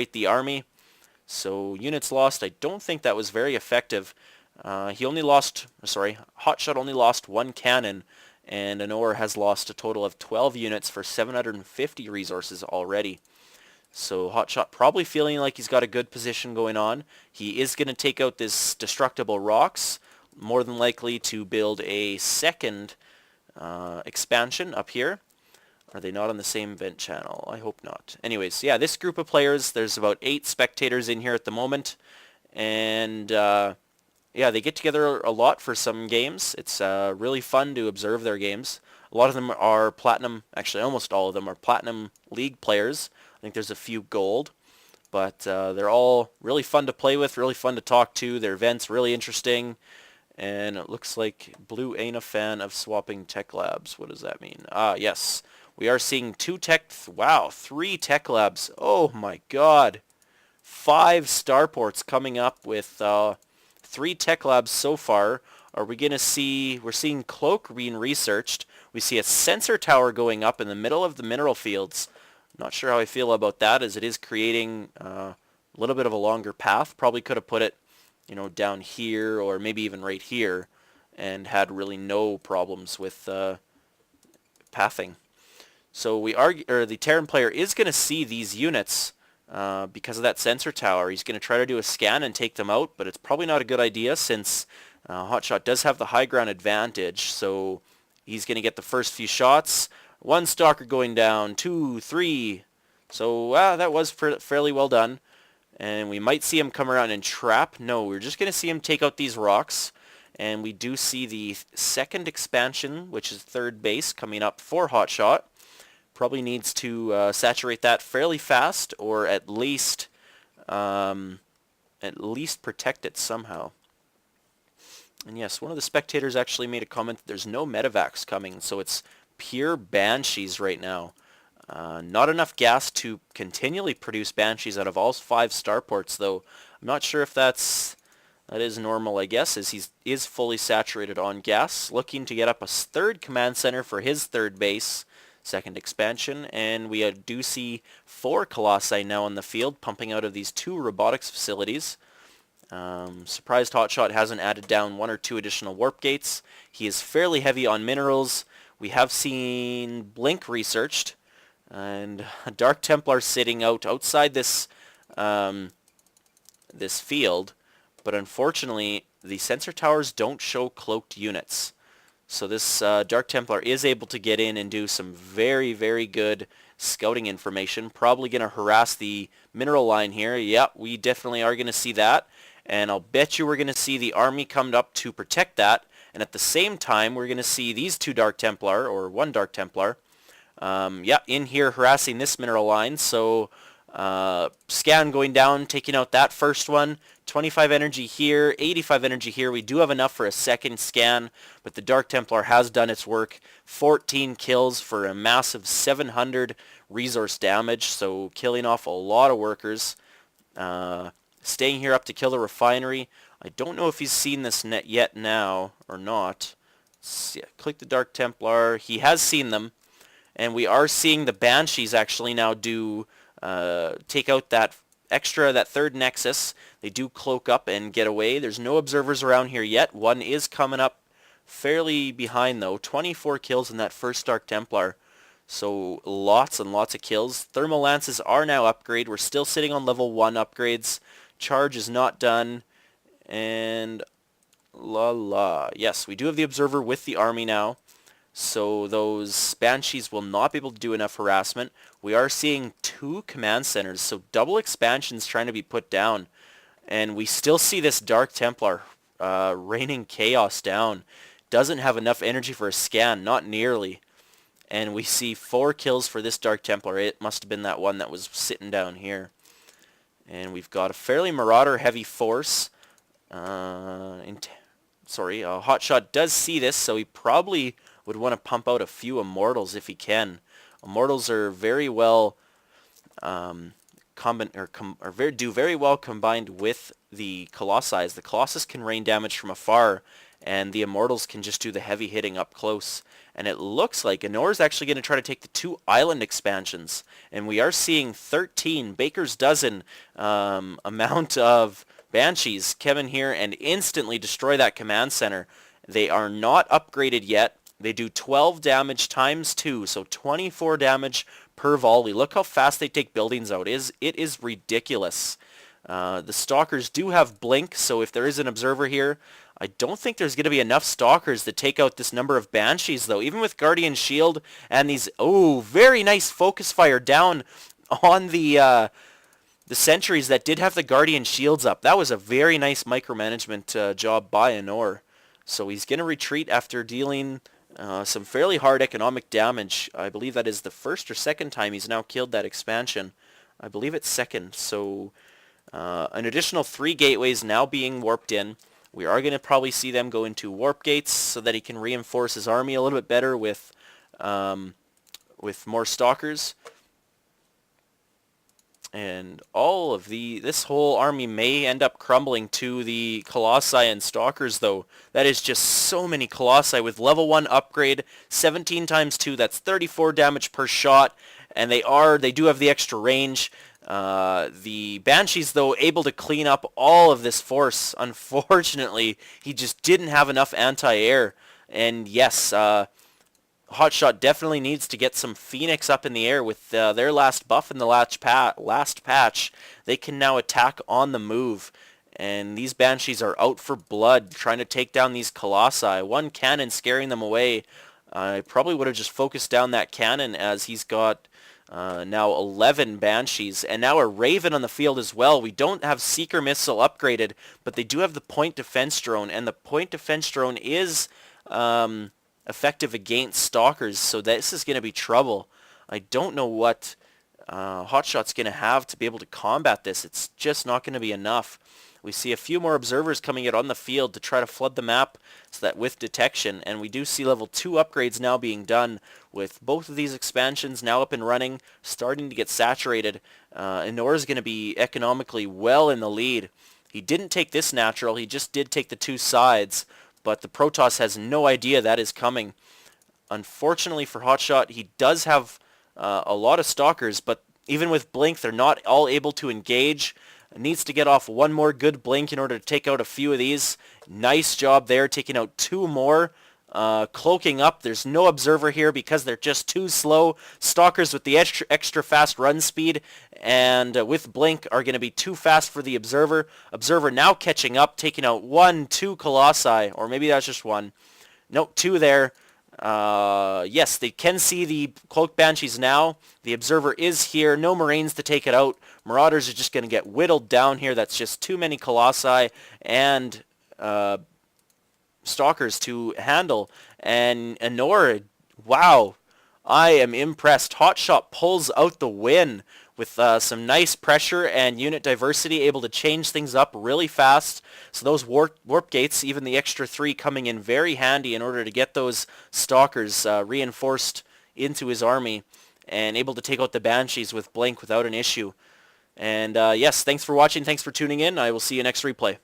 the army. So units lost. I don't think that was very effective. Hotshot only lost 1 cannon, and Enorh has lost a total of 12 units for 750 resources already. So Hotshot probably feeling like he's got a good position going on. He is going to take out this destructible rocks, more than likely to build a second expansion up here. Are they not on the same vent channel? I hope not. Anyways, yeah, this group of players, there's about 8 spectators in here at the moment. And yeah, they get together a lot for some games. It's really fun to observe their games. A lot of them are Platinum, actually almost all of them are Platinum League players. I think there's a few Gold. But they're all really fun to play with, really fun to talk to. Their events really interesting. And it looks like Blue ain't a fan of swapping tech labs. What does that mean? Yes. We are seeing 3 tech labs. Oh my god. 5 starports coming up with 3 tech labs so far. Are we going to see, we're seeing Cloak being researched. We see a sensor tower going up in the middle of the mineral fields. Not sure how I feel about that, as it is creating a little bit of a longer path. Probably could have put it, down here or maybe even right here, and had really no problems with pathing. So the Terran player is going to see these units because of that sensor tower. He's going to try to do a scan and take them out, but it's probably not a good idea since Hotshot does have the high ground advantage. So he's going to get the first few shots. 1 stalker going down, 2, 3. So that was fairly well done. And we might see him come around and trap. No, we're just going to see him take out these rocks. And we do see the second expansion, which is third base, coming up for Hotshot. Probably needs to saturate that fairly fast, or at least protect it somehow. And yes, one of the spectators actually made a comment that there's no medevacs coming, so it's pure Banshees right now. Not enough gas to continually produce Banshees out of all 5 starports, though. I'm not sure if that is normal, I guess, as he is fully saturated on gas. Looking to get up a 3rd command center for his 3rd base, 2nd expansion, and we do see 4 Colossi now on the field, pumping out of these 2 robotics facilities. Surprised Hotshot hasn't added down 1 or 2 additional warp gates. He is fairly heavy on minerals. We have seen Blink researched, and a Dark Templar sitting outside this this field, but unfortunately the sensor towers don't show cloaked units. So this Dark Templar is able to get in and do some very, very good scouting information. Probably going to harass the mineral line here. Yeah, we definitely are going to see that. And I'll bet you we're going to see the army come up to protect that. And at the same time, we're going to see these 2 Dark Templar, or 1 Dark Templar, in here harassing this mineral line. So scan going down, taking out that first one. 25 energy here, 85 energy here. We do have enough for a second scan, but the Dark Templar has done its work. 14 kills for a massive 700 resource damage, so killing off a lot of workers. Staying here up to kill the refinery. I don't know if he's seen this net yet now or not. Click the Dark Templar. He has seen them, and we are seeing the Banshees actually now do take out that 3rd Nexus. They do cloak up and get away. There's no observers around here yet. 1 is coming up fairly behind though. 24 kills in that first Dark Templar. So lots and lots of kills. Thermal Lances are now upgraded. We're still sitting on level 1 upgrades. Charge is not done. And yes, we do have the observer with the army now. So those Banshees will not be able to do enough harassment. We are seeing 2 command centers, so double expansions trying to be put down. And we still see this Dark Templar raining chaos down. Doesn't have enough energy for a scan, not nearly. And we see 4 kills for this Dark Templar. It must have been that one that was sitting down here. And we've got a fairly Marauder heavy force. Hotshot does see this, so he probably would want to pump out a few Immortals if he can. Immortals are very well do very well combined with the Colossi. The Colossus can rain damage from afar, and the Immortals can just do the heavy hitting up close. And it looks like Enorh is actually going to try to take the 2 island expansions, and we are seeing 13 Baker's dozen amount of Banshees come in here and instantly destroy that command center. They are not upgraded yet. They do 12 damage times 2, so 24 damage per volley. Look how fast they take buildings out. It is ridiculous. The Stalkers do have Blink, so if there is an observer here, I don't think there's going to be enough Stalkers to take out this number of Banshees, though. Even with Guardian Shield and these, oh, very nice focus fire down on the sentries that did have the Guardian Shields up. That was a very nice micromanagement job by Enorh. So he's going to retreat after dealing some fairly hard economic damage. I believe that is the first or second time he's now killed that expansion. I believe it's second. So an additional 3 gateways now being warped in. We are going to probably see them go into warp gates so that he can reinforce his army a little bit better with more Stalkers. And all of this whole army may end up crumbling to the Colossi and Stalkers, though. That is just so many Colossi with level 1 upgrade, 17 times 2, that's 34 damage per shot, and they do have the extra range. The Banshees, though, able to clean up all of this force. Unfortunately, he just didn't have enough anti-air. And yes, Hotshot definitely needs to get some Phoenix up in the air with their last buff in the last patch. They can now attack on the move. And these Banshees are out for blood, trying to take down these Colossi. 1 cannon scaring them away. I probably would have just focused down that cannon, as he's got now 11 Banshees, and now a Raven on the field as well. We don't have Seeker Missile upgraded, but they do have the Point Defense Drone, and the Point Defense Drone is effective against Stalkers, so this is going to be trouble. I don't know what Hotshot's going to have to be able to combat this. It's just not going to be enough. We see a few more observers coming out on the field to try to flood the map so that with detection, and we do see level 2 upgrades now being done with both of these expansions now up and running, starting to get saturated. Enorh is going to be economically well in the lead. He didn't take this natural, he just did take the 2 sides, but the Protoss has no idea that is coming. Unfortunately for Hotshot, he does have a lot of Stalkers, but even with Blink, they're not all able to engage. Needs to get off 1 more good Blink in order to take out a few of these. Nice job there, taking out 2 more. Cloaking up, there's no observer here because they're just too slow. Stalkers with the extra fast run speed and with Blink are going to be too fast for the observer. Observer now catching up, taking out 1, 2 Colossi, or maybe that's just 1. Nope, 2 there. Yes, they can see the Cloaked Banshees now. The observer is here. No Marines to take it out. Marauders are just going to get whittled down here. That's just too many Colossi and Stalkers to handle. And Enorh, wow, I am impressed. Hotshot pulls out the win with some nice pressure and unit diversity, able to change things up really fast. So those warp gates, even the extra 3 coming in very handy in order to get those Stalkers reinforced into his army and able to take out the Banshees with Blink without an issue. And yes, thanks for watching. Thanks for tuning in. I will see you next replay.